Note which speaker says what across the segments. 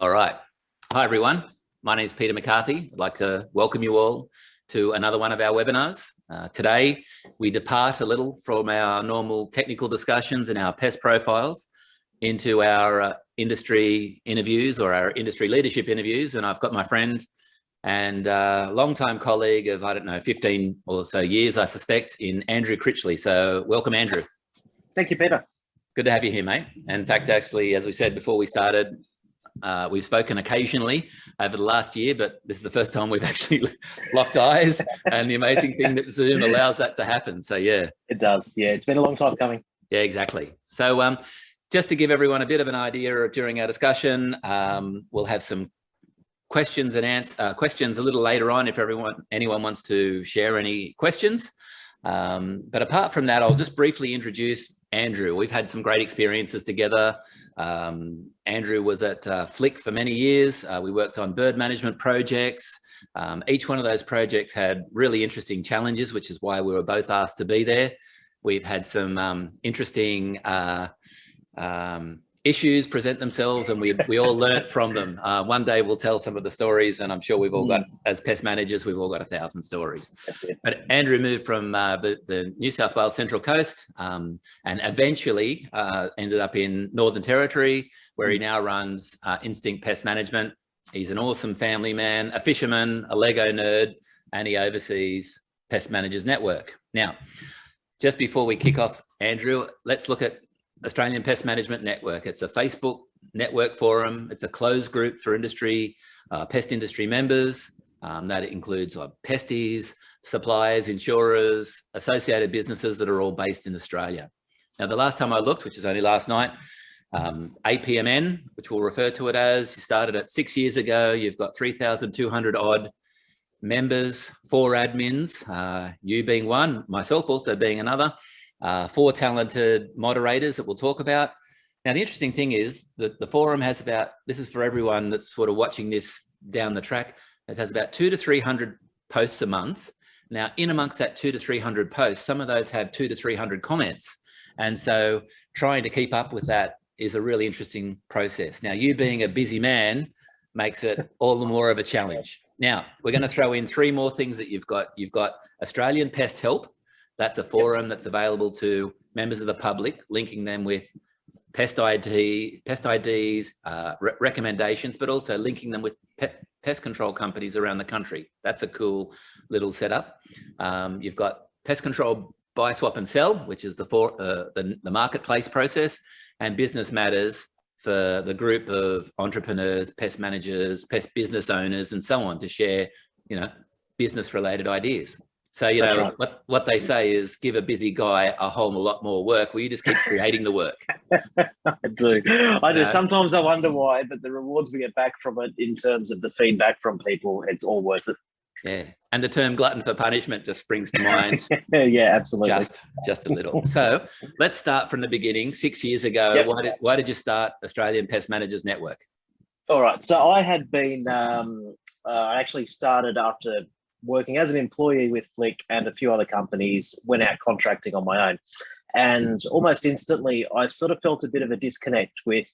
Speaker 1: All right. Hi, everyone. My name is Peter McCarthy. I'd like to welcome you all to another one of our webinars. Today, we depart a little from our normal technical discussions and our pest profiles into our industry interviews or our industry leadership interviews. And I've got my friend and longtime colleague of, 15 or so years, I suspect, in Andrew Critchley. So welcome, Andrew.
Speaker 2: Thank you, Peter.
Speaker 1: Good to have you here, mate. In fact, actually, as we said before we started, we've spoken occasionally over the last year, but this is the first time we've actually locked eyes, and the amazing thing that Zoom allows that to happen. So yeah.
Speaker 2: It does. Yeah, it's been a long time coming.
Speaker 1: Yeah, exactly. So just to give everyone a bit of an idea during our discussion, we'll have some questions and questions a little later on if anyone wants to share any questions. But apart from that, I'll just briefly introduce Andrew. We've had some great experiences together. Andrew was at Flick for many years. We worked on bird management projects. Each one of those projects had really interesting challenges, which is why we were both asked to be there. We've had some interesting issues present themselves, and we all learnt from them. One day we'll tell some of the stories, and I'm sure we've all got, as pest managers, we've all got 1,000 stories. But Andrew moved from the New South Wales Central Coast and eventually ended up in Northern Territory, where he now runs Instinct Pest Management. He's an awesome family man, a fisherman, a Lego nerd, and he oversees Pest Managers Network. Now, just before we kick off, Andrew, let's look at Australian Pest Management Network. It's a Facebook network forum. It's a closed group for industry, pest industry members. That includes pesties, suppliers, insurers, associated businesses that are all based in Australia. Now, the last time I looked, which is only last night, APMN, which we'll refer to it as, started at 6 years ago. You've got 3,200 odd members, 4 admins, you being one, myself also being another. 4 talented moderators that we'll talk about. Now, the interesting thing is that the forum has about, this is for everyone that's sort of watching this down the track, it has about 200 to 300 posts a month. Now, in amongst that 200 to 300 posts, some of those have 200 to 300 comments. And so trying to keep up with that is a really interesting process. Now, you being a busy man makes it all the more of a challenge. Now, we're going to throw in 3 more things that you've got. You've got Australian Pest Help. That's a forum that's available to members of the public, linking them with pest IDs, recommendations, but also linking them with pest control companies around the country. That's a cool little setup. You've got Pest Control Buy, Swap and Sell, which is the marketplace process, and Business Matters for the group of entrepreneurs, pest managers, pest business owners, and so on to share, business-related ideas. So, right. what they say is give a busy guy a whole lot more work. Well, you just keep creating the work.
Speaker 2: I do. Sometimes I wonder why, but the rewards we get back from it in terms of the feedback from people, it's all worth it.
Speaker 1: Yeah. And the term glutton for punishment just springs to mind.
Speaker 2: Yeah, absolutely.
Speaker 1: Just a little. So let's start from the beginning. 6 years ago, why did you start Australian Pest Managers Network?
Speaker 2: All right. So I had been, I actually started after working as an employee with Flick and a few other companies, went out contracting on my own. And almost instantly, I sort of felt a bit of a disconnect with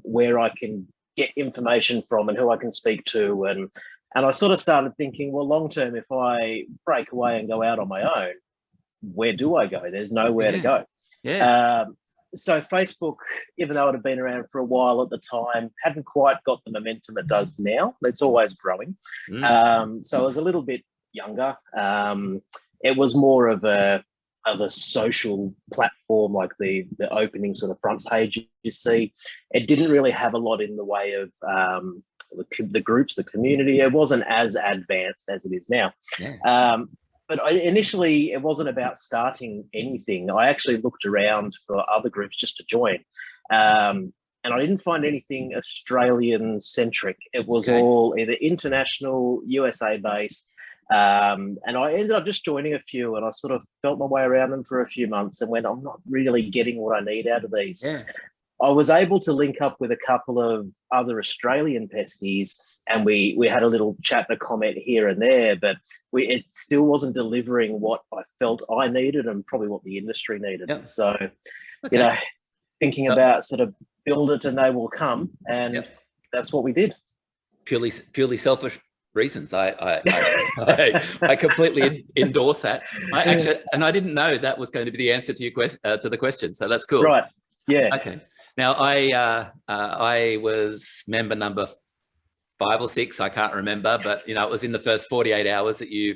Speaker 2: where I can get information from and who I can speak to. And I sort of started thinking, well, long term, if I break away and go out on my own, where do I go? There's nowhere to go.
Speaker 1: Yeah.
Speaker 2: So Facebook, even though it had been around for a while at the time, hadn't quite got the momentum it does now. It's always growing. So I was a little bit younger. It was more of a social platform, like the opening sort of front page you see. It didn't really have a lot in the way of the groups, the community. It wasn't as advanced as it is now. Yeah. But initially, it wasn't about starting anything. I actually looked around for other groups just to join. And I didn't find anything Australian-centric. It was all either international, USA-based. And I ended up just joining a few, and I sort of felt my way around them for a few months and went, I'm not really getting what I need out of these. Yeah. I was able to link up with a couple of other Australian pesties, and we had a little chat and a comment here and there, but it still wasn't delivering what I felt I needed and probably what the industry needed. Yep. So, thinking about sort of build it and they will come. And that's what we did.
Speaker 1: Purely selfish reasons. I completely endorse that. I didn't know that was going to be the answer to your question, to the question. So that's cool.
Speaker 2: Right. Yeah.
Speaker 1: Okay. Now I was member number 5 or 6, I can't remember, but it was in the first 48 hours that you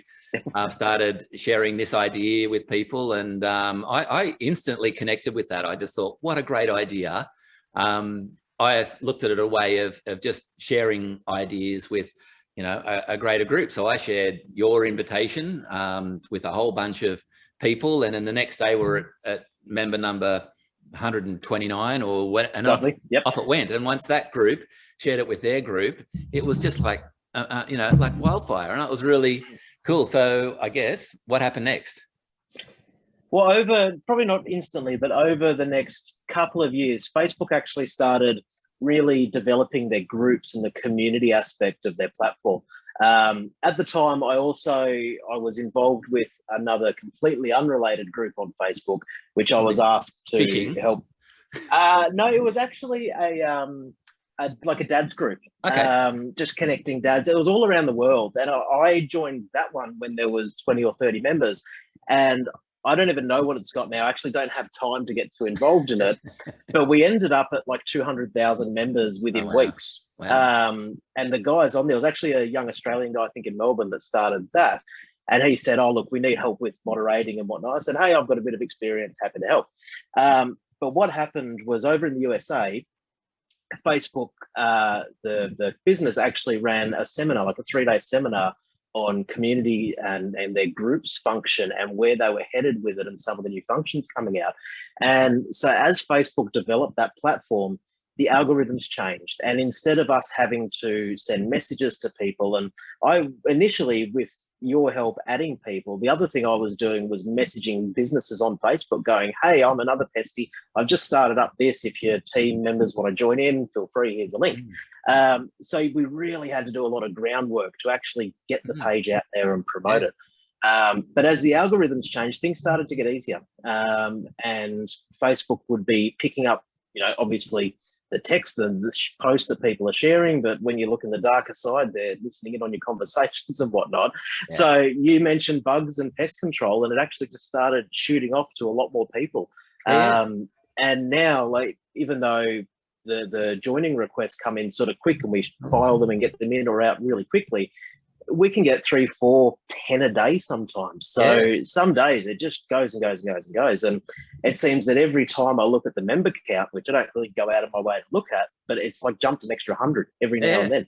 Speaker 1: started sharing this idea with people, and I instantly connected with that. I just thought, what a great idea. I looked at it a way of just sharing ideas with a greater group. So I shared your invitation with a whole bunch of people, and then the next day we're at member number 129 or what, and off it went. And once that group shared it with their group, it was just like like wildfire, and it was really cool. So I guess what happened next?
Speaker 2: Well, probably not instantly, but over the next couple of years, Facebook actually started really developing their groups and the community aspect of their platform. At the time, I was involved with another completely unrelated group on Facebook, which I was asked to help. No, it was actually like a dad's group.
Speaker 1: Okay.
Speaker 2: Just connecting dads. It was all around the world, and I joined that one when there was 20 or 30 members, and I don't even know what it's got now. I actually don't have time to get too involved in it, but we ended up at like 200,000 members within weeks. Wow. And the guys on there was actually a young Australian guy, I think in Melbourne, that started that. And he said, oh, look, we need help with moderating and whatnot. I said, hey, I've got a bit of experience, happy to help. But what happened was over in the USA, Facebook, the business actually ran a seminar, like a 3-day seminar on community and their groups function and where they were headed with it and some of the new functions coming out. And so as Facebook developed that platform, the algorithms changed. And instead of us having to send messages to people, and I initially, with your help adding people, the other thing I was doing was messaging businesses on Facebook going, hey, I'm another pestie. I've just started up this. If your team members want to join in, feel free, here's the link. So we really had to do a lot of groundwork to actually get the page out there and promote it. But as the algorithms changed, things started to get easier. And Facebook would be picking up, obviously the text and the posts that people are sharing, but when you look in the darker side, they're listening in on your conversations and whatnot. Yeah. So you mentioned bugs and pest control, and it actually just started shooting off to a lot more people. Yeah. And now, like, even though the joining requests come in sort of quick and we file them and get them in or out really quickly, we can get 3, 4, 10 a day sometimes. So some days it just goes and goes and goes and goes. And it seems that every time I look at the member count, which I don't really go out of my way to look at, but it's like jumped an extra 100 every now and then,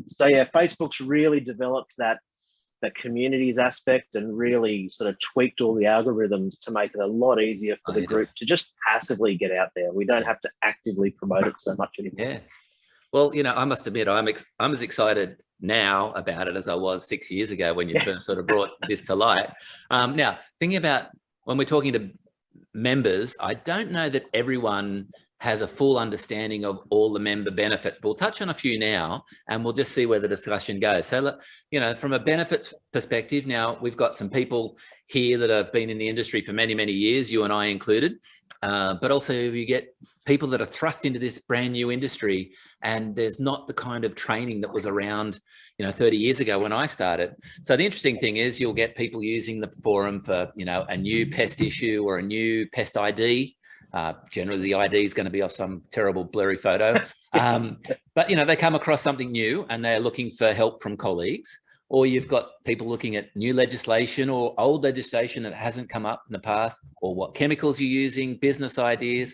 Speaker 2: So Facebook's really developed that communities aspect and really sort of tweaked all the algorithms to make it a lot easier for the group to just passively get out there. We don't have to actively promote it so much anymore.
Speaker 1: Yeah. Well, I must admit, I'm as excited now about it as I was 6 years ago when you first sort of brought this to light. Now, thinking about when we're talking to members, I don't know that everyone has a full understanding of all the member benefits. We'll touch on a few now, and we'll just see where the discussion goes. So, from a benefits perspective, now we've got some people here that have been in the industry for many, many years, you and I included, but also you get people that are thrust into this brand new industry, and there's not the kind of training that was around, 30 years ago when I started. So the interesting thing is you'll get people using the forum for, a new pest issue or a new pest ID. Generally the ID is going to be off some terrible blurry photo. But, they come across something new and they're looking for help from colleagues, or you've got people looking at new legislation or old legislation that hasn't come up in the past, or what chemicals you're using, business ideas.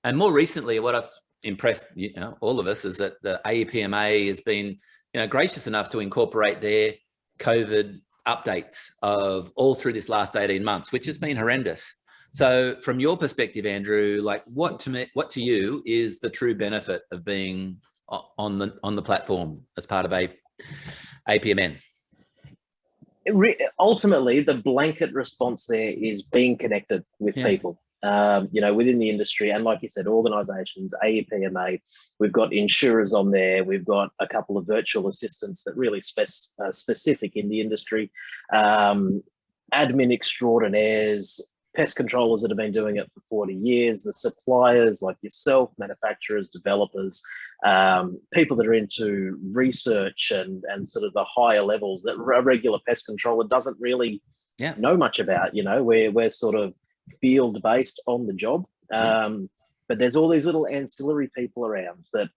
Speaker 1: And more recently, what I've impressed all of us is that the APMN has been gracious enough to incorporate their COVID updates of all through this last 18 months, which has been horrendous. So from your perspective, Andrew, like what to you is the true benefit of being on the platform as part of APMN?
Speaker 2: Ultimately, the blanket response there is being connected with people. Within the industry, and like you said, organisations, APMN, we've got insurers on there, we've got a couple of virtual assistants that really specific in the industry, admin extraordinaires, pest controllers that have been doing it for 40 years, the suppliers like yourself, manufacturers, developers, people that are into research and sort of the higher levels that a regular pest controller doesn't really know much about. You know, we're sort of field based on the job. But there's all these little ancillary people around that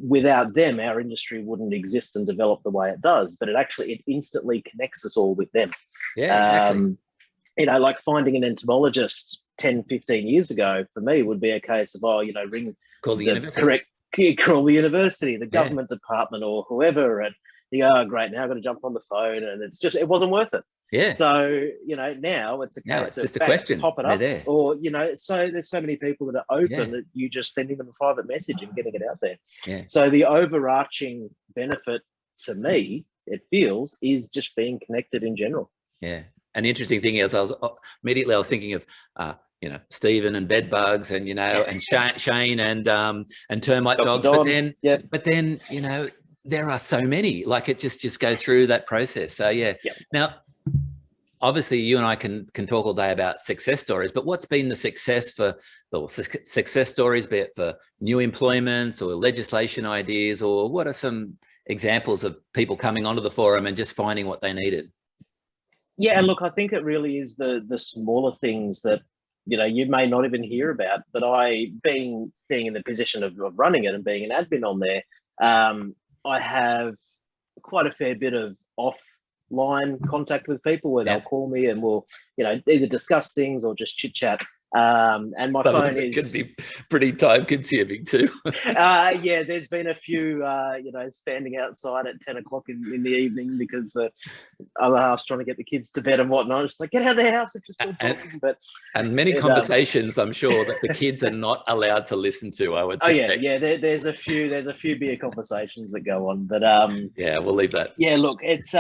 Speaker 2: without them, our industry wouldn't exist and develop the way it does. But it instantly connects us all with them.
Speaker 1: Yeah, exactly.
Speaker 2: You know, like finding an entomologist 10, 15 years ago for me would be a case of,
Speaker 1: Call the
Speaker 2: university, the government department or whoever. And you go, oh, great, now I've got to jump on the phone. And it wasn't worth it.
Speaker 1: Yeah.
Speaker 2: So, you know, now it's a case of
Speaker 1: just a question.
Speaker 2: Pop it up.
Speaker 1: There.
Speaker 2: Or, you know, so there's so many people that are open that you just sending them a private message and getting it out there.
Speaker 1: Yeah.
Speaker 2: So the overarching benefit to me, it feels, is just being connected in general.
Speaker 1: Yeah. And the interesting thing is I was thinking of, Stephen and bed bugs and, and Shane and termite dogs.
Speaker 2: Don.
Speaker 1: But then, there are so many, like it just go through that process. So, Now, obviously you and I can talk all day about success stories, but what's been the success stories, be it for new employments or legislation ideas, or what are some examples of people coming onto the forum and just finding what they needed?
Speaker 2: Yeah, and look, I think it really is the smaller things that, you may not even hear about. But being in the position of running it and being an admin on there, I have quite a fair bit of offline contact with people where they'll call me and we'll, either discuss things or just chit chat. And my phone
Speaker 1: can be pretty time consuming too.
Speaker 2: There's been a few, standing outside at 10 o'clock in the evening because the other half's trying to get the kids to bed and whatnot. It's like, get out of the house if you're still talking.
Speaker 1: And many conversations, I'm sure, that the kids are not allowed to listen to, I would suspect.
Speaker 2: There's a few beer conversations that go on, but
Speaker 1: we'll leave that.
Speaker 2: Yeah, look, it's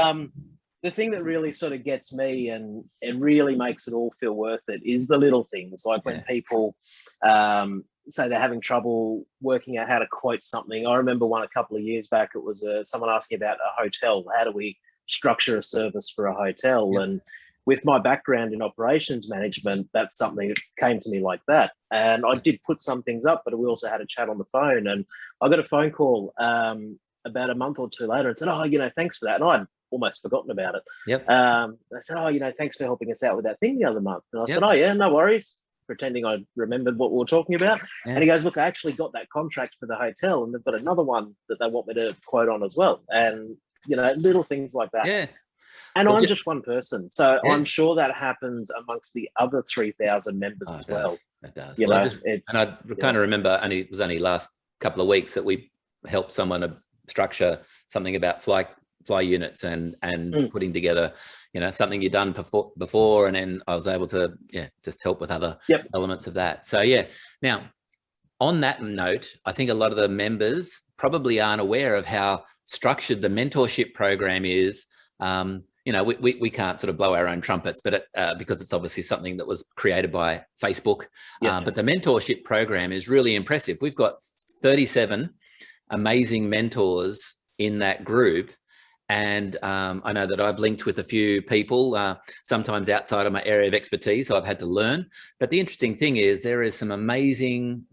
Speaker 2: the thing that really sort of gets me and it really makes it all feel worth it is the little things, like when people say they're having trouble working out how to quote something. I remember one a couple of years back, it was someone asking about a hotel. How do we structure a service for a hotel? And with my background in operations management, that's something that came to me like that. And I did put some things up, but we also had a chat on the phone. And I got a phone call about a month or two later and said, thanks for that. And I'd almost forgotten about it. I said, thanks for helping us out with that thing the other month. And I said, no worries, pretending I remembered what we were talking about. And he goes, look, I actually got that contract for the hotel and they've got another one that they want me to quote on as well. And, little things like that.
Speaker 1: Yeah.
Speaker 2: And I'm just one person. So I'm sure that happens amongst the other 3,000 members as well.
Speaker 1: It does. And I kind of remember it was only last couple of weeks that we helped someone to structure something about fly units and putting together, something you've done before. And then I was able to, just help with other elements of that. So, now on that note, I think a lot of the members probably aren't aware of how structured the mentorship program is. We can't sort of blow our own trumpets, but because it's obviously something that was created by Facebook. But the mentorship program is really impressive. We've got 37 amazing mentors in that group. And I know that I've linked with a few people, sometimes outside of my area of expertise, so I've had to learn. But the interesting thing is there is some amazing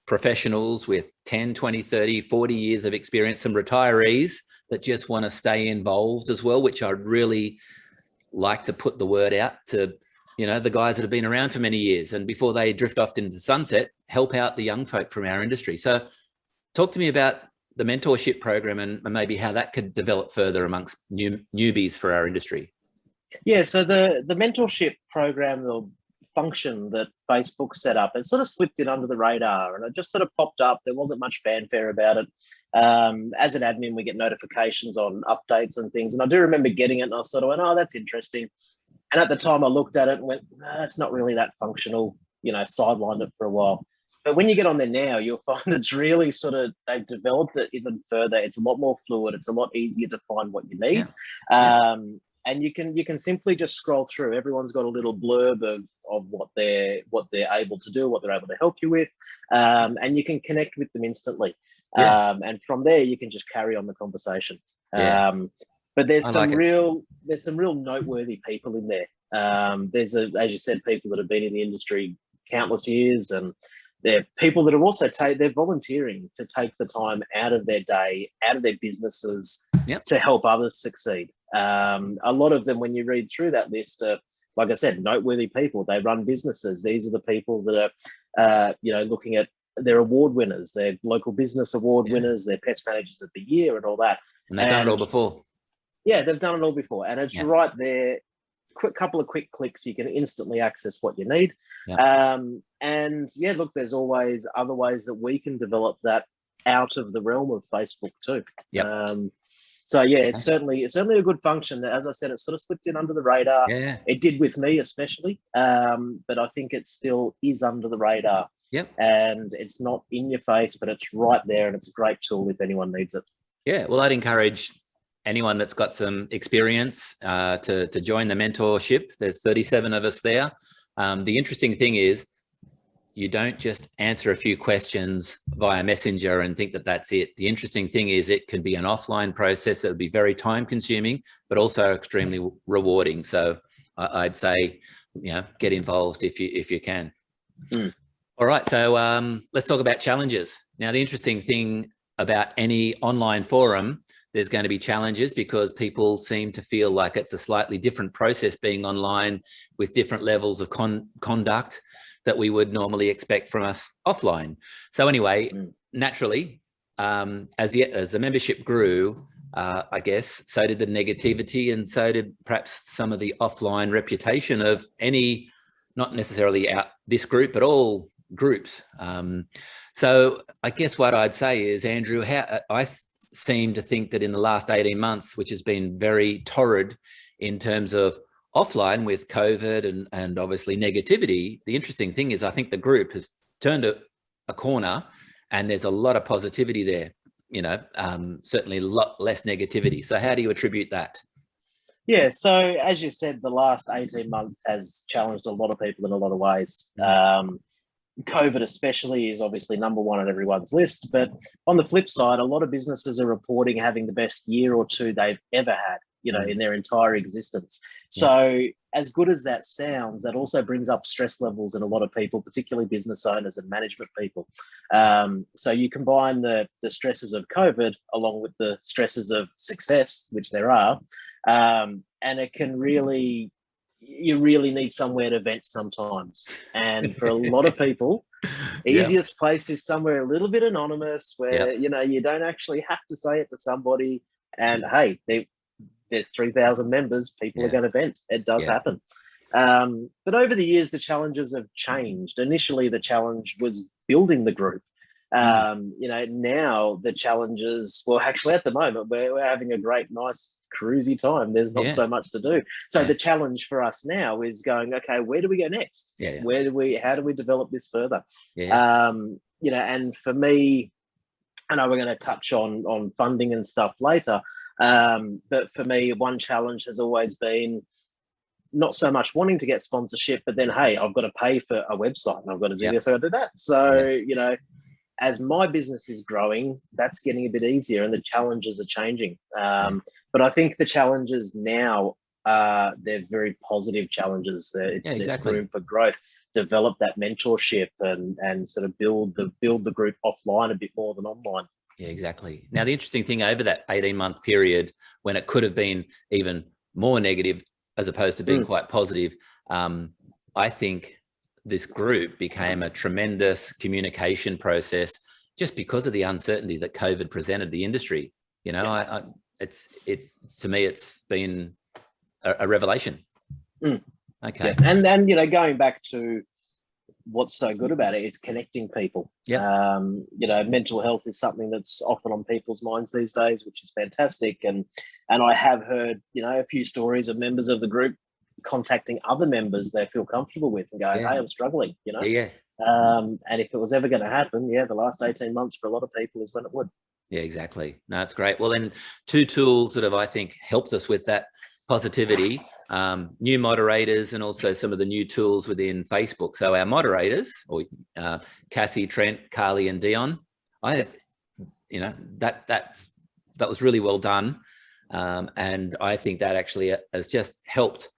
Speaker 1: professionals with 10, 20, 30, 40 years of experience, some retirees that just want to stay involved as well, which I'd really like to put the word out to, the guys that have been around for many years and before they drift off into the sunset, help out the young folk from our industry. So talk to me about the mentorship program and maybe how that could develop further amongst newbies for our industry.
Speaker 2: Yeah, so the mentorship program, the function that Facebook set up, it sort of slipped in under the radar and it just sort of popped up. There wasn't much fanfare about it. As an admin, we get notifications on updates and things. And I do remember getting it and I sort of went, oh, that's interesting. And at the time I looked at it and went, no, it's not really that functional, sidelined it for a while. But when you get on there now, you'll find it's really sort of, they've developed it even further. It's a lot more fluid. It's a lot easier to find what you need. And you can simply just scroll through. Everyone's got a little blurb of what they're able to do, what they're able to help you with. And you can connect with them instantly. And from there, you can just carry on the conversation. But there's some real noteworthy people in there. There's, as you said, people that have been in the industry countless years, and they're people that are also they're volunteering to take the time out of their day, out of their businesses, to help others succeed. A lot of them, when you read through that list, are, like I said, noteworthy people. They run businesses. These are the people that are, looking at their award winners, their local business award winners, their pest managers of the year, and all that.
Speaker 1: And they've done it all before.
Speaker 2: Yeah, they've done it all before, and it's right there. Couple of quick clicks, you can instantly access what you need. And look, there's always other ways that we can develop that out of the realm of Facebook too. So it's certainly a good function. As I said, it sort of slipped in under the radar. It did with me especially, but I think it still is under the radar. And it's not in your face, but it's right there, and it's a great tool if anyone needs it.
Speaker 1: Well, I'd encourage anyone that's got some experience to join the mentorship. There's 37 of us there. The interesting thing is, you don't just answer a few questions via Messenger and think that that's it. The interesting thing is, it can be an offline process that would be very time consuming, but also extremely rewarding. So I'd say, get involved if you can. All right, so let's talk about challenges. Now, the interesting thing about any online forum, there's going to be challenges because people seem to feel like it's a slightly different process being online, with different levels of conduct that we would normally expect from us offline. So anyway, naturally, as the membership grew, I guess, so did the negativity, and so did perhaps some of the offline reputation of any, not necessarily this group, but all groups. So I guess what I'd say is, Andrew, I seem to think that in the last 18 months, which has been very torrid in terms of offline with COVID and obviously negativity, the interesting thing is, I think the group has turned a corner, and there's a lot of positivity there, certainly a lot less negativity. So how do you attribute that?
Speaker 2: Yeah, so as you said, the last 18 months has challenged a lot of people in a lot of ways. COVID especially is obviously number one on everyone's list, but on the flip side, a lot of businesses are reporting having the best year or two they've ever had, in their entire existence. So as good as that sounds, that also brings up stress levels in a lot of people, particularly business owners and management people. So you combine the stresses of COVID along with the stresses of success, which there are, and it can really, you really need somewhere to vent sometimes. And for a lot of people, easiest place is somewhere a little bit anonymous, where you don't actually have to say it to somebody. And hey, there's 3,000 members, people are going to vent. It does happen. But over the years, the challenges have changed. Initially, the challenge was building the group. Now the challenges, well, actually at the moment, we're having a great, nice, cruisy time. There's not so much to do. So the challenge for us now is going, okay, where do we go next? How do we develop this further? And for me, I know we're going to touch on funding and stuff later. But for me, one challenge has always been not so much wanting to get sponsorship, but then, hey, I've got to pay for a website, and I've got to do this, I've got to do that. So, as my business is growing, that's getting a bit easier, and the challenges are changing. But I think the challenges now, they're very positive challenges. There's room for growth, develop that mentorship, and sort of build the group offline a bit more than online.
Speaker 1: Yeah, exactly. Now, the interesting thing over that 18-month period, when it could have been even more negative as opposed to being quite positive, I think this group became a tremendous communication process just because of the uncertainty that COVID presented the industry. It's to me, it's been a revelation. Okay.
Speaker 2: And going back to what's so good about it, it's connecting people. Mental health is something that's often on people's minds these days, which is fantastic. And I have heard, a few stories of members of the group contacting other members they feel comfortable with and going, hey, I'm struggling, and if it was ever going to happen, the last 18 months for a lot of people is when it would.
Speaker 1: Yeah, exactly. No, it's great. Well, then two tools that have, I think, helped us with that positivity, new moderators, and also some of the new tools within Facebook. So our moderators, or Cassie, Trent, Carly, and Dion, that was really well done. And I think that actually has just helped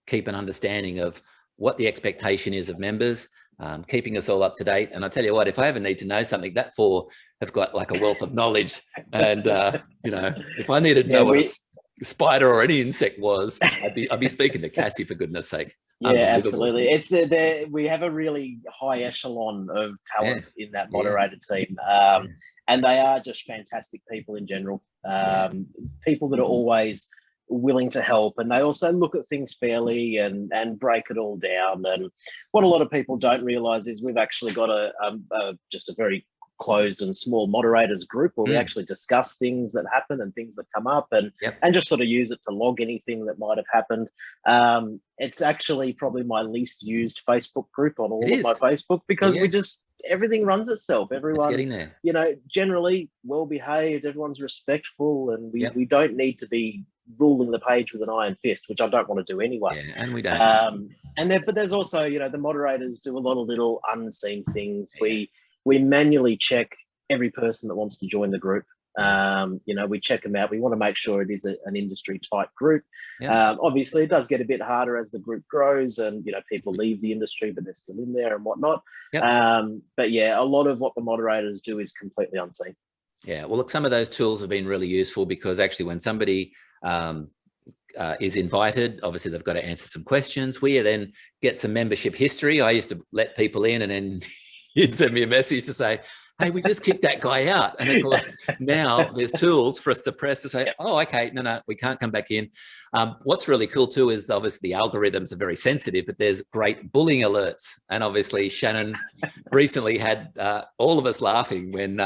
Speaker 1: keep an understanding of what the expectation is of members, keeping us all up to date. And I tell you what, if I ever need to know something, that four have got like a wealth of knowledge. And, you know, if I needed to know what a spider or any insect was, I'd be speaking to Cassie, for goodness sake.
Speaker 2: Yeah, absolutely. It's we have a really high echelon of talent in that moderator team. And they are just fantastic people in general. People that are always willing to help, and they also look at things fairly and break it all down. And what a lot of people don't realize is we've actually got just a very closed and small moderators group where we actually discuss things that happen and things that come up, and just sort of use it to log anything that might have happened. It's actually probably my least used Facebook group on all of my Facebook, because we just, everything runs itself. Everyone's getting there. You know, generally well behaved, everyone's respectful, and we don't need to be ruling the page with an iron fist, which I don't want to do anyway. Yeah, and we don't. But there's also, you know, the moderators do a lot of little unseen things. We manually check every person that wants to join the group. You know, we check them out. We want to make sure it is an industry type group. Obviously it does get a bit harder as the group grows, and, you know, people leave the industry, but they're still in there and whatnot. But yeah, a lot of what the moderators do is completely unseen. Yeah, well, look, some of those tools have been really useful, because actually when somebody is invited, obviously they've got to answer some questions. We then get some membership history. I used to let people in, and then you'd send me a message to say, hey, we just kicked that guy out. And of course, now there's tools for us to press to say, oh, okay, no, we can't come back in. What's really cool too is obviously the algorithms are very sensitive, but there's great bullying alerts. And obviously Shannon recently had all of us laughing when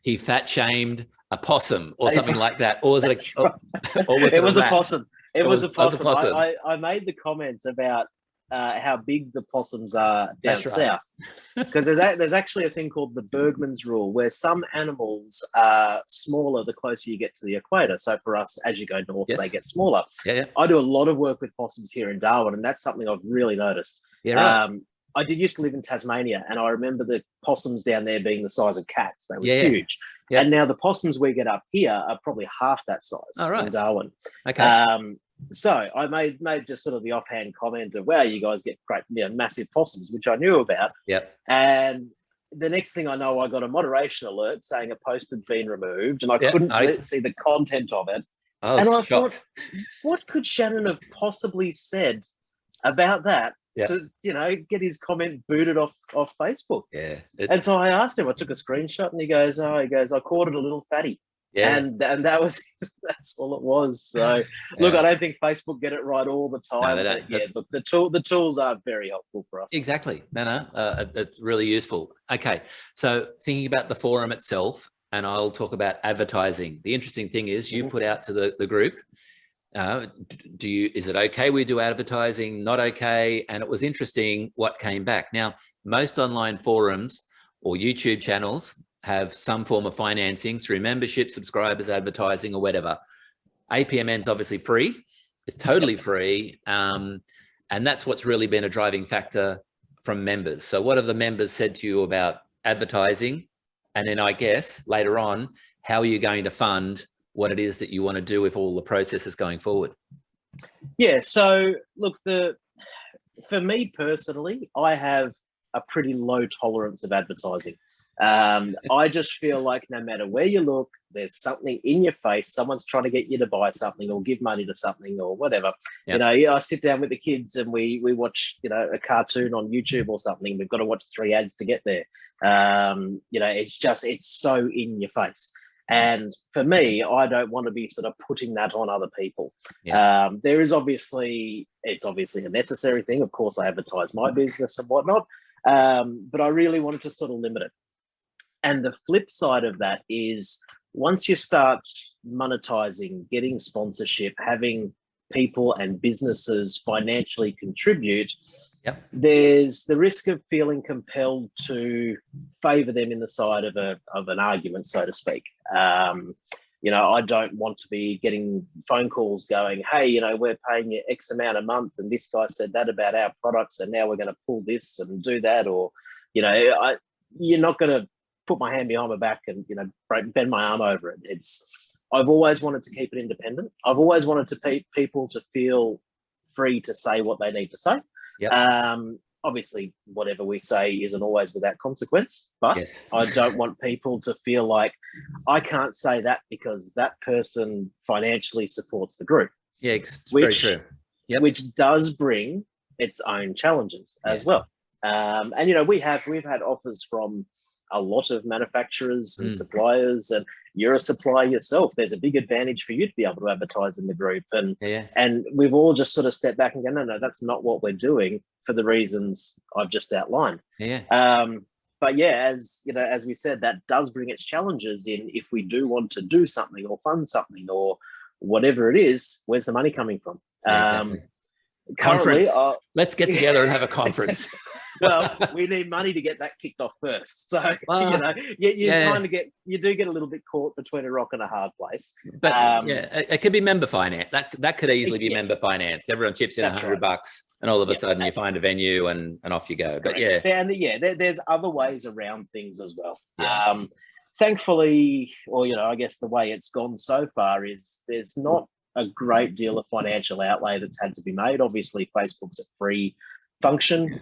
Speaker 2: he fat shamed a possum or something like that. Or was it it was a possum. It was a possum. I made the comment about how big the possums are down south, because there's actually a thing called the Bergman's rule, where some animals are smaller the closer you get to the equator. So for us, as you go north, they get smaller. I do a lot of work with possums here in Darwin, and that's something I've really noticed. I did used to live in Tasmania, and I remember the possums down there being the size of cats. They were huge. And now the possums we get up here are probably half that size in Darwin. So I made just sort of the offhand comment of, wow, you guys get great, you know, massive possums, which I knew about. And the next thing I know, I got a moderation alert saying a post had been removed, and I couldn't see the content of it. And I thought, what could Shannon have possibly said about that to, you know, get his comment booted off Facebook? And so I asked him, I took a screenshot, and he goes, I called it a little fatty. And that's all it was. So look, I don't think Facebook get it right all the time. No, they don't. But the tools are very helpful for us. Exactly. No, it's really useful. Okay, so thinking about the forum itself, and I'll talk about advertising. The interesting thing is you put out to the group, is it okay we do advertising, not okay? And it was interesting what came back. Now, most online forums or YouTube channels have some form of financing through membership, subscribers, advertising, or whatever. APMN's obviously free. It's totally free. And that's what's really been a driving factor from members. So what have the members said to you about advertising? And then I guess later on, how are you going to fund what it is that you want to do with all the processes going forward? Yeah, so look, for me personally, I have a pretty low tolerance of advertising. I just feel like no matter where you look, there's something in your face. Someone's trying to get you to buy something or give money to something or whatever. You know, I sit down with the kids and we watch, you know, a cartoon on YouTube or something. We've got to watch 3 ads to get there. You know, it's so in your face. And for me, I don't want to be sort of putting that on other people. It's obviously a necessary thing. Of course, I advertise my business and whatnot, but I really wanted to sort of limit it. And the flip side of that is, once you start monetizing, getting sponsorship, having people and businesses financially contribute, there's the risk of feeling compelled to favor them in the side of an argument, so to speak. You know, I don't want to be getting phone calls going, hey, you know, we're paying you X amount a month, and this guy said that about our products, and now we're going to pull this and do that. Or, you know, you're not going to put my hand behind my back and, you know, bend my arm over it. I've always wanted to keep it independent. I've always wanted people to feel free to say what they need to say.
Speaker 1: Yep.
Speaker 2: Obviously, whatever we say isn't always without consequence, but
Speaker 1: Yes.
Speaker 2: I don't want people to feel like I can't say that because that person financially supports the group.
Speaker 1: Yeah, it's very true. Yep.
Speaker 2: Which does bring its own challenges as well. And we've had offers from a lot of manufacturers and suppliers, and you're a supplier yourself. There's a big advantage for you to be able to advertise in the group, and we've all just sort of stepped back and go, no, that's not what we're doing for the reasons I've just outlined. But yeah, as we said, that does bring its challenges in. If we do want to do something or fund something or whatever it is, where's the money coming from?
Speaker 1: Exactly. Conference. Let's get together and have a conference.
Speaker 2: Well, we need money to get that kicked off first. So you do get a little bit caught between a rock and a hard place.
Speaker 1: But it could be member finance. That could easily be member financed. Everyone chips in $100, and all of a sudden you find a venue and off you go. But
Speaker 2: there's other ways around things as well. Thankfully, or I guess the way it's gone so far is there's not a great deal of financial outlay that's had to be made. Obviously, Facebook's a free function,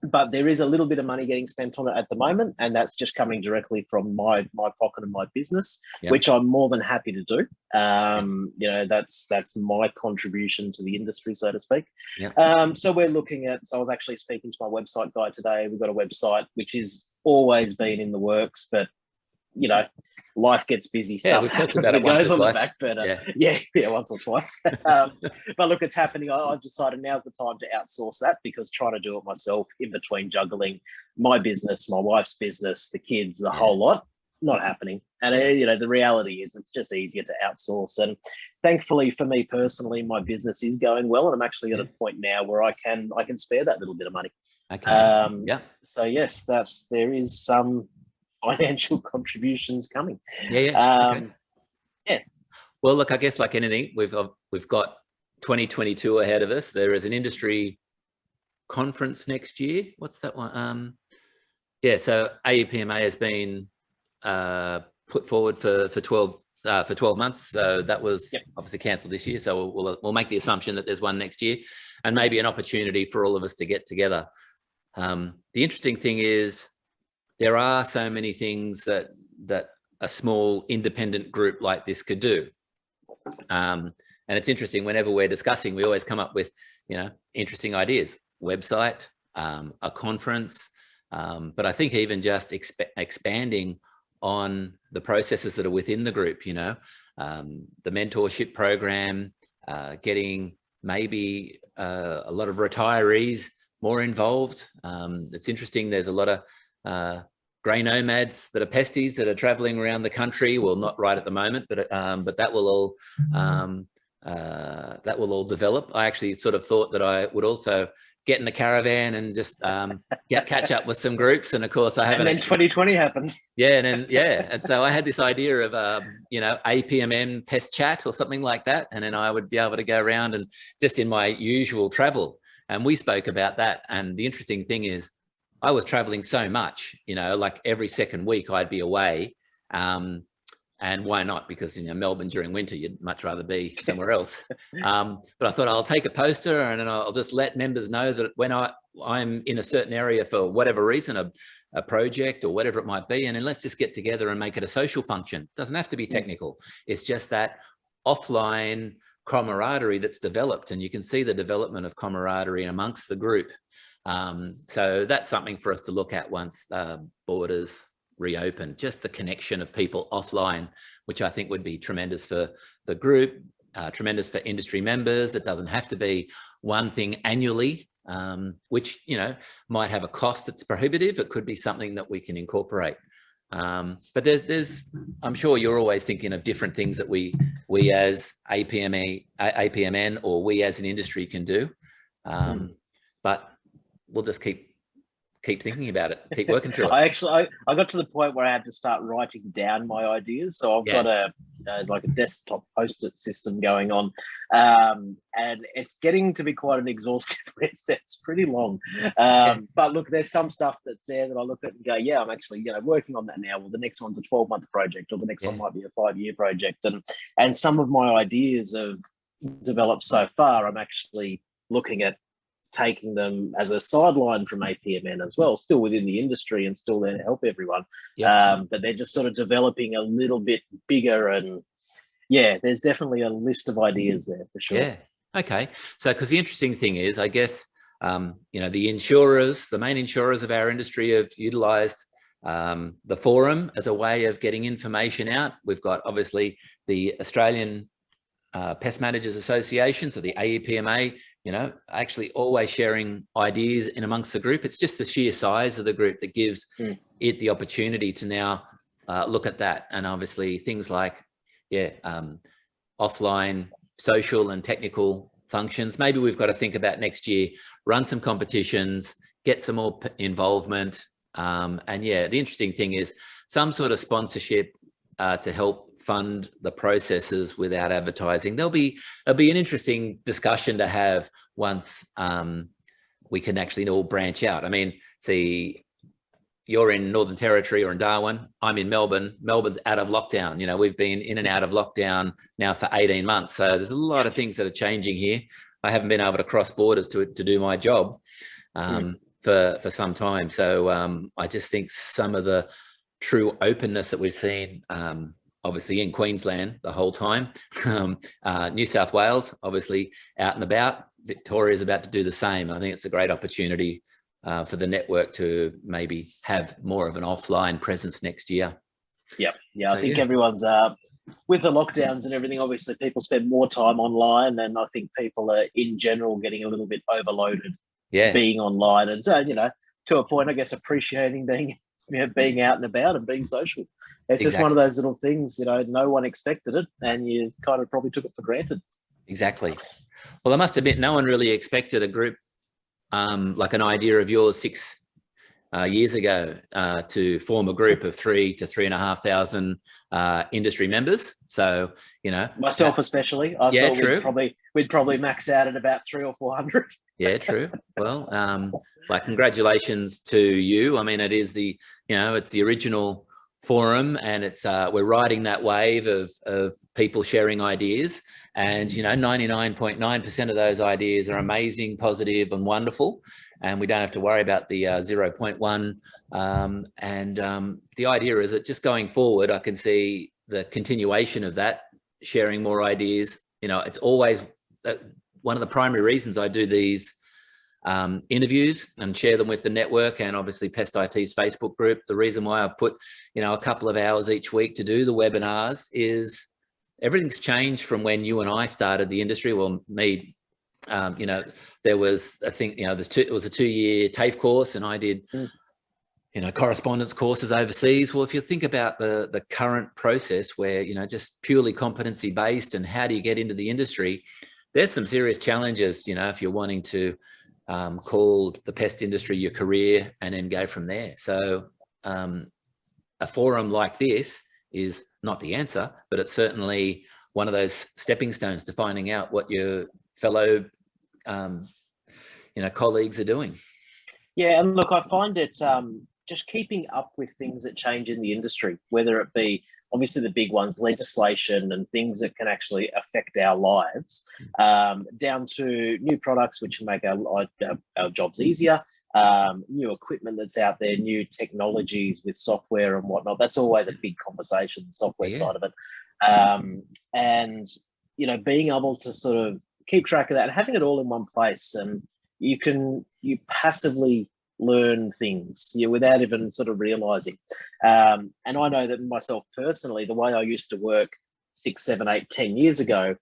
Speaker 2: but there is a little bit of money getting spent on it at the moment, and that's just coming directly from my pocket and my business, which I'm more than happy to do. That's my contribution to the industry, so to speak. So we're looking at. I was actually speaking to my website guy today. We've got a website which has always been in the works, but life gets busy. Stuff
Speaker 1: we've talked about it once or twice. The back burner.
Speaker 2: Once or twice. But look, it's happening. I've decided now's the time to outsource that, because trying to do it myself in between juggling my business, my wife's business, the kids, the whole lot, not happening. And the reality is it's just easier to outsource. And thankfully for me personally, my business is going well, and I'm actually at a point now where I can spare that little bit of money.
Speaker 1: Okay.
Speaker 2: So yes, there is some financial contributions coming.
Speaker 1: Well, look, I guess like anything, we've got 2022 ahead of us. There is an industry conference next year. What's that one? So APMA has been put forward for 12 months. So that was obviously cancelled this year. So we'll make the assumption that there's one next year, and maybe an opportunity for all of us to get together. The interesting thing is, there are so many things that a small independent group like this could do. And it's interesting, whenever we're discussing, we always come up with, interesting ideas, website, a conference. But I think even just expanding on the processes that are within the group, the mentorship program, getting maybe a lot of retirees more involved. It's interesting. There's a lot of grey nomads that are pesties that are traveling around the country. Well, not right at the moment, but that will all develop. I actually sort of thought that I would also get in the caravan and just catch up with some groups. And of course I haven't.
Speaker 2: And then 2020 happens.
Speaker 1: And so I had this idea of APMN pest chat or something like that, and then I would be able to go around and just in my usual travel. And we spoke about that. And the interesting thing is, I was traveling so much, like every second week I'd be away. And why not? Because, Melbourne during winter, you'd much rather be somewhere else. But I thought I'll take a poster and then I'll just let members know that when I'm in a certain area for whatever reason, a project or whatever it might be, and then let's just get together and make it a social function. It doesn't have to be technical. It's just that offline camaraderie that's developed, and you can see the development of camaraderie amongst the group. So that's something for us to look at once borders reopen, just the connection of people offline, which I think would be tremendous for the group, tremendous for industry members. It doesn't have to be one thing annually, which, might have a cost that's prohibitive. It could be something that we can incorporate. But I'm sure you're always thinking of different things that we as APMN or we as an industry can do. But we'll just keep thinking about it, keep working through it.
Speaker 2: I got to the point where I had to start writing down my ideas. So I've got a desktop post-it system going on, and it's getting to be quite an exhaustive list. It's pretty long, but look, there's some stuff that's there that I look at and go, yeah, I'm actually working on that now. Well, the next one's a 12-month project, or the next one might be a 5-year project, and some of my ideas of developed so far, I'm actually looking at taking them as a sideline from APMN as well, still within the industry and still there to help everyone. Yep. But they're just sort of developing a little bit bigger, and yeah, there's definitely a list of ideas there for sure.
Speaker 1: Yeah. Okay. So, because the interesting thing is, I guess, you know, the insurers, the main insurers of our industry have utilised the forum as a way of getting information out. We've got obviously the Australian Pest Managers Association, so the APMN, you know, actually always sharing ideas in amongst the group. It's just the sheer size of the group that gives it the opportunity to now look at that. And obviously things like, offline social and technical functions. Maybe we've got to think about next year, run some competitions, get some more involvement. And yeah, the interesting thing is some sort of sponsorship to help fund the processes without advertising. There'll be an interesting discussion to have once we can actually all branch out. I mean, see, you're in Northern Territory or in Darwin, I'm in Melbourne. Melbourne's out of lockdown. You know, we've been in and out of lockdown now for 18 months. So there's a lot of things that are changing here. I haven't been able to cross borders to do my job for some time. So I just think some of the true openness that we've seen, obviously in Queensland the whole time, New South Wales, obviously out and about, Victoria's about to do the same. I think it's a great opportunity for the network to maybe have more of an offline presence next year.
Speaker 2: Yeah, so, I think everyone's with the lockdowns and everything, obviously people spend more time online, and I think people are in general getting a little bit overloaded being online, and so, you know, to a point, I guess, appreciating being out and about and being social. It's just one of those little things, you know, no one expected it, and you kind of probably took it for granted.
Speaker 1: Exactly. Well, I must admit, no one really expected a group like an idea of yours 6 years ago to form a group of 3,000 to 3,500 industry members. So, you know,
Speaker 2: myself especially, I thought we'd probably max out at about 300 or 400.
Speaker 1: Yeah, true. Well, like, congratulations to you. I mean, it is the, you know, it's the original forum, and it's we're riding that wave of people sharing ideas. And, you know, 99.9% of those ideas are amazing, positive and wonderful. And we don't have to worry about the 0.1. The idea is that just going forward, I can see the continuation of that, sharing more ideas. You know, it's always one of the primary reasons I do these interviews and share them with the network, and obviously Pest IT's Facebook group. The reason why I put, you know, a couple of hours each week to do the webinars is everything's changed from when you and I started the industry. Well, me, you know, there was, I think, you know, it was a 2-year TAFE course, and I did, you know, correspondence courses overseas. Well, if you think about the current process where, you know, just purely competency based, and how do you get into the industry, there's some serious challenges, you know, if you're wanting to call the pest industry your career and then go from there. So a forum like this is not the answer, but it's certainly one of those stepping stones to finding out what your fellow, you know, colleagues are doing.
Speaker 2: Yeah, and look, I find it just keeping up with things that change in the industry, whether it be obviously the big ones, legislation and things that can actually affect our lives, down to new products which can make our jobs easier, new equipment that's out there, new technologies with software and whatnot. That's always a big conversation, the software side of it. And, you know, being able to sort of keep track of that and having it all in one place, and you passively learn things without even sort of realizing. And I know that myself personally, the way I used to work 6, 7, 8, 10 years ago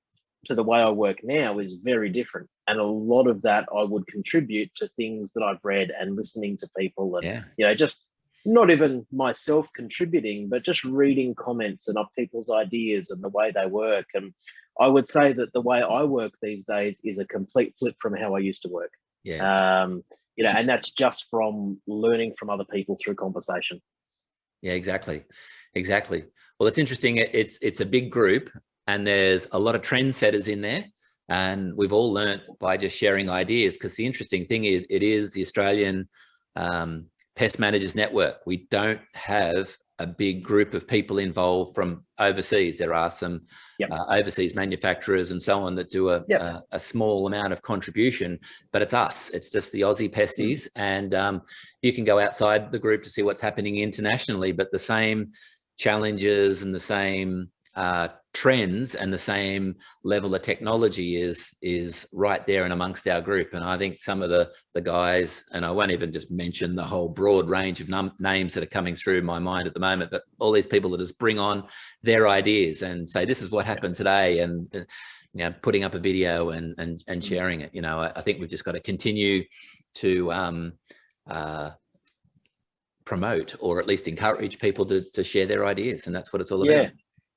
Speaker 2: to the way I work now is very different. And a lot of that I would contribute to things that I've read and listening to people, and you know, just not even myself contributing, but just reading comments and of people's ideas and the way they work. And I would say that the way I work these days is a complete flip from how I used to work. You know, and that's just from learning from other people through conversation.
Speaker 1: Yeah, exactly. Well, it's interesting. It's a big group, and there's a lot of trendsetters in there, and we've all learnt by just sharing ideas. Because the interesting thing is, it is the Australian Pest Managers Network. We don't have a big group of people involved from overseas. There are some overseas manufacturers and so on that do a small amount of contribution, but it's us. It's just the Aussie pesties. And you can go outside the group to see what's happening internationally, but the same challenges and the same trends and the same level of technology is right there and amongst our group. And I think some of the guys, and I won't even just mention the whole broad range of names that are coming through my mind at the moment, but all these people that just bring on their ideas and say, this is what happened today, and you know, putting up a video and sharing it. You know, I think we've just got to continue to promote, or at least encourage people to share their ideas, and that's what it's all about.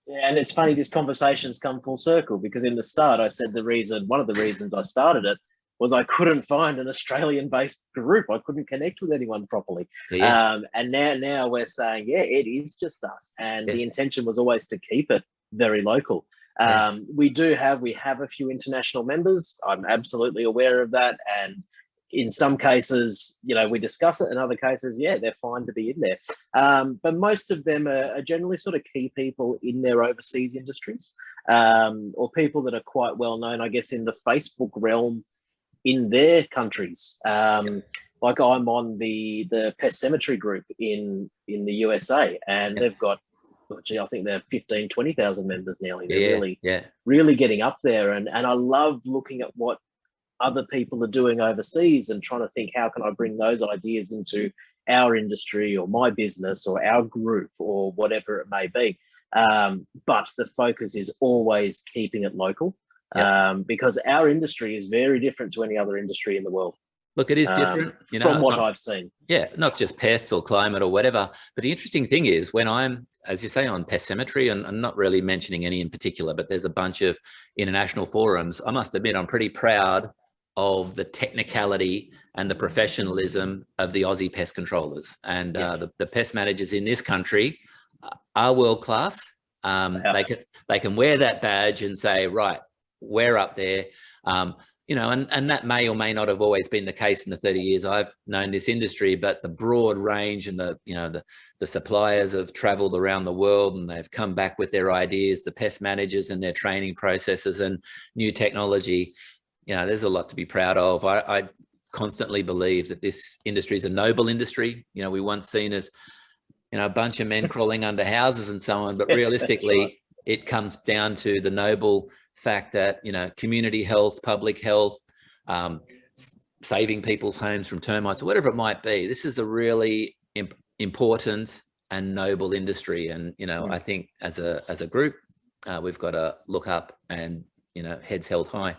Speaker 2: Yeah, and it's funny, this conversation's come full circle, because in the start I said one of the reasons I started it was I couldn't find an Australian-based group. I couldn't connect with anyone properly. And now we're saying, it is just us, and the intention was always to keep it very local. We have a few international members. I'm absolutely aware of that, and in some cases, you know, we discuss it. In other cases, they're fine to be in there. But most of them are generally sort of key people in their overseas industries, or people that are quite well known, I guess, in the Facebook realm in their countries. Like I'm on the Pest Cemetery group in the USA, and they've got, I think they're 15, 20,000 members now. They're really getting up there. And I love looking at what other people are doing overseas and trying to think, how can I bring those ideas into our industry or my business or our group or whatever it may be. But the focus is always keeping it local, because our industry is very different to any other industry in the world.
Speaker 1: Look, it is different, you know,
Speaker 2: from what I've seen.
Speaker 1: Yeah, not just pests or climate or whatever. But the interesting thing is, when I'm, as you say, on Pest Cemetery, and I'm not really mentioning any in particular, but there's a bunch of international forums, I must admit, I'm pretty proud of the technicality and the professionalism of the Aussie pest controllers. And the pest managers in this country are world class. They can wear that badge and say, right, we're up there. You know, and that may or may not have always been the case in the 30 years I've known this industry, but the broad range and the suppliers have traveled around the world and they've come back with their ideas, the pest managers and their training processes and new technology. You know, there's a lot to be proud of. I constantly believe that this industry is a noble industry. You know, we once seen as, you know, a bunch of men crawling under houses and so on, but realistically, it comes down to the noble fact that, you know, community health, public health, saving people's homes from termites, or whatever it might be. This is a really important and noble industry. And, you know, I think as a group, we've got to look up and, you know, heads held high.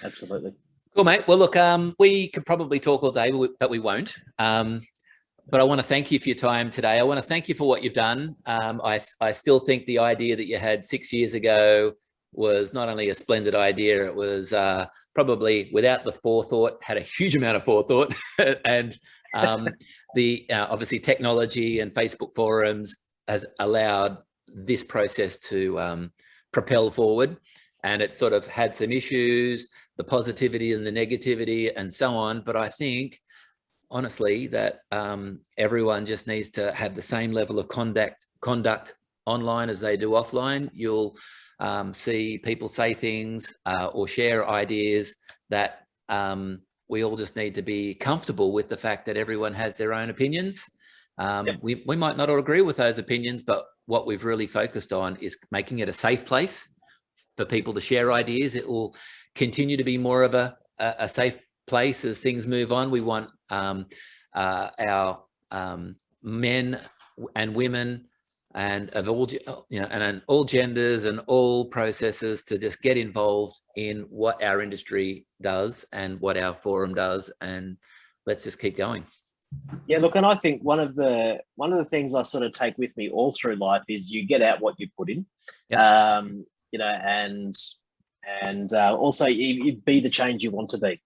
Speaker 2: Absolutely.
Speaker 1: Cool, mate. Well, look, we could probably talk all day, but we won't. But I want to thank you for your time today. I want to thank you for what you've done. I still think the idea that you had 6 years ago was not only a splendid idea, it was probably, without the forethought, had a huge amount of forethought. And the obviously technology and Facebook forums has allowed this process to propel forward. And it sort of had some issues, the positivity and the negativity and so on. But I think, honestly, that everyone just needs to have the same level of conduct online as they do offline. You'll see people say things or share ideas that we all just need to be comfortable with the fact that everyone has their own opinions. We might not all agree with those opinions, but what we've really focused on is making it a safe place for people to share ideas. It will continue to be more of a safe place as things move on. We want our men and women and of all, you know, and all genders and all processes to just get involved in what our industry does and what our forum does, and let's just keep going.
Speaker 2: Yeah, look, and I think one of the things I sort of take with me all through life is you get out what you put in. You know, and also you be the change you want to be.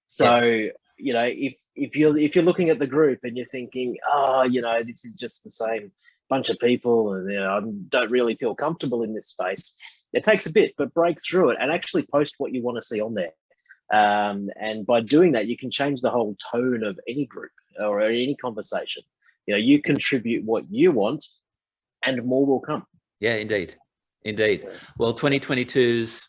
Speaker 2: So, you know, if you're looking at the group and you're thinking, oh, you know, this is just the same bunch of people, and, you know, I don't really feel comfortable in this space, it takes a bit, but break through it and actually post what you want to see on there. And by doing that, you can change the whole tone of any group or any conversation. You know, you contribute what you want, and more will come.
Speaker 1: Yeah, indeed. Indeed. Well, 2022's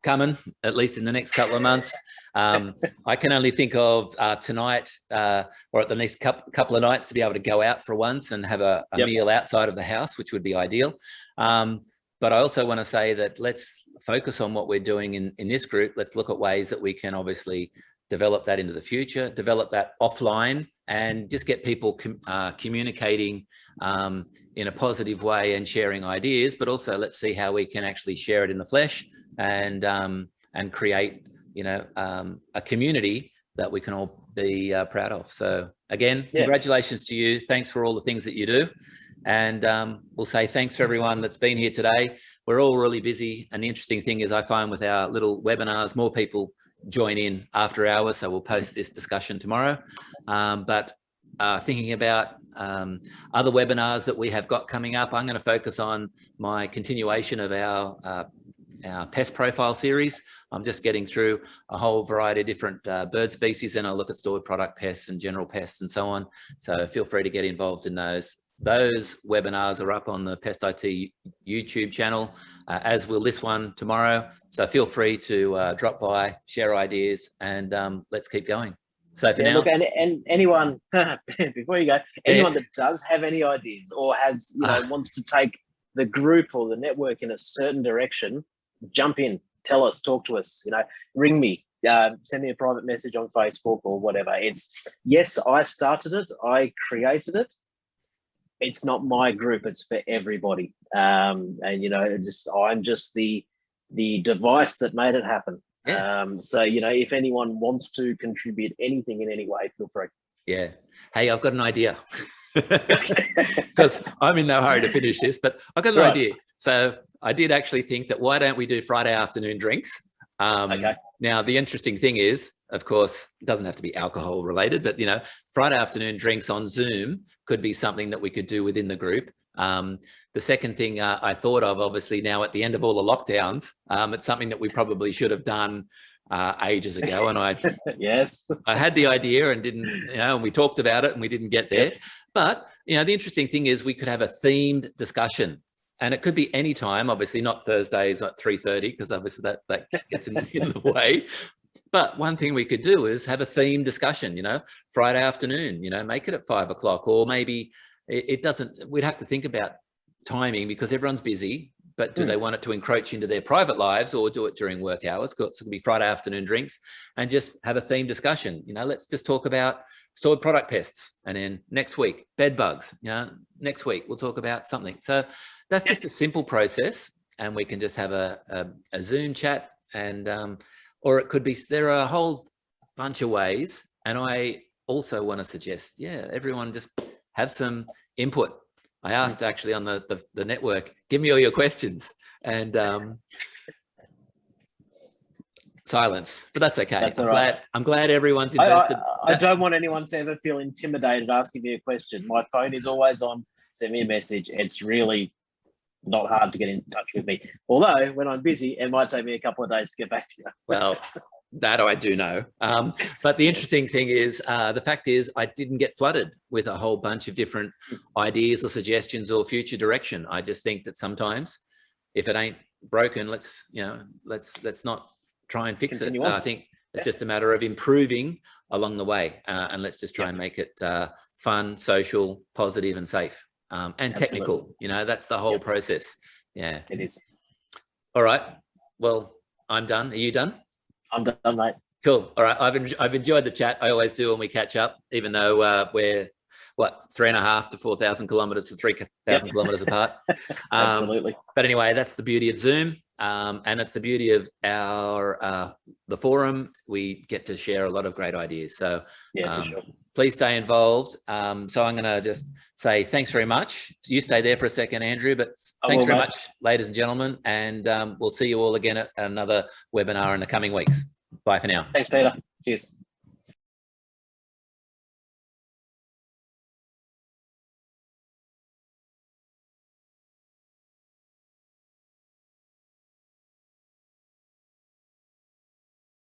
Speaker 1: coming, at least in the next couple of months. I can only think of tonight or at the next couple of nights to be able to go out for once and have a meal outside of the house, which would be ideal. But I also want to say that let's focus on what we're doing in this group. Let's look at ways that we can obviously develop that into the future, develop that offline, and just get people communicating in a positive way and sharing ideas. But also let's see how we can actually share it in the flesh and create, you know, a community that we can all be proud of. So again, congratulations to you. Thanks for all the things that you do. And we'll say thanks to everyone that's been here today. We're all really busy. And the interesting thing is I find with our little webinars, more people join in after hours. So we'll post this discussion tomorrow. But thinking about other webinars that we have got coming up, I'm going to focus on my continuation of our Pest Profile series. I'm just getting through a whole variety of different bird species, and I'll look at stored product pests and general pests and so on. So feel free to get involved in those. Those webinars are up on the Pest IT YouTube channel, as will this one tomorrow. So feel free to drop by, share ideas, and let's keep going. So for now,
Speaker 2: look, and anyone before you go, anyone that does have any ideas or has, you know, wants to take the group or the network in a certain direction, jump in, tell us, talk to us, you know, ring me, send me a private message on Facebook or whatever. It's, yes, I started it, I created it. It's not my group, it's for everybody. And, you know, I'm just the device that made it happen. So, you know, if anyone wants to contribute anything in any way, feel free. Yeah.
Speaker 1: Hey, I've got an idea. Because I'm in no hurry to finish this, but I've got an idea. So I did actually think that why don't we do Friday afternoon drinks? Now, the interesting thing is, of course, it doesn't have to be alcohol related, but, you know, Friday afternoon drinks on Zoom could be something that we could do within the group. The second thing I thought of, obviously now at the end of all the lockdowns, it's something that we probably should have done ages ago. And I had the idea and didn't, you know, and we talked about it and we didn't get there. But, you know, the interesting thing is we could have a themed discussion. And it could be any time, obviously not Thursdays at 3:30, because obviously that gets in the way. But one thing we could do is have a theme discussion, you know, Friday afternoon, you know, make it at 5 o'clock, or maybe it doesn't, we'd have to think about timing because everyone's busy, but do they want it to encroach into their private lives or do it during work hours? So it could be Friday afternoon drinks and just have a theme discussion. You know, let's just talk about stored product pests. And then next week, bed bugs, you know, next week we'll talk about something. So that's just a simple process, and we can just have a Zoom chat, and or it could be, there are a whole bunch of ways. And I also want to suggest, everyone just have some input. I asked actually on the network, give me all your questions, and silence, but that's okay.
Speaker 2: That's all right.
Speaker 1: I'm glad everyone's invested.
Speaker 2: I don't want anyone to ever feel intimidated asking me a question. My phone is always on. Send me a message. It's really not hard to get in touch with me. Although when I'm busy, it might take me a couple of days to get back to you.
Speaker 1: Well, that I do know. But the interesting thing is, the fact is I didn't get flooded with a whole bunch of different ideas or suggestions or future direction. I just think that sometimes if it ain't broken, let's not try and fix it. I think it's just a matter of improving along the way, and let's just try and make it fun, social, positive and safe. And technical, you know, that's the whole process. Yeah,
Speaker 2: it is.
Speaker 1: All right. Well, I'm done. Are you done?
Speaker 2: I'm done, mate.
Speaker 1: Cool. All right. I've enjoyed the chat. I always do when we catch up, even though we're 3.5 to 4,000 kilometers to 3,000 kilometers apart.
Speaker 2: Absolutely.
Speaker 1: But anyway, that's the beauty of Zoom, and it's the beauty of our the forum. We get to share a lot of great ideas. So
Speaker 2: for sure.
Speaker 1: Please stay involved. So I'm going to just say thanks very much. You stay there for a second, Andrew, but thanks very much, ladies and gentlemen. And we'll see you all again at another webinar in the coming weeks. Bye for now.
Speaker 2: Thanks, Peter. Cheers.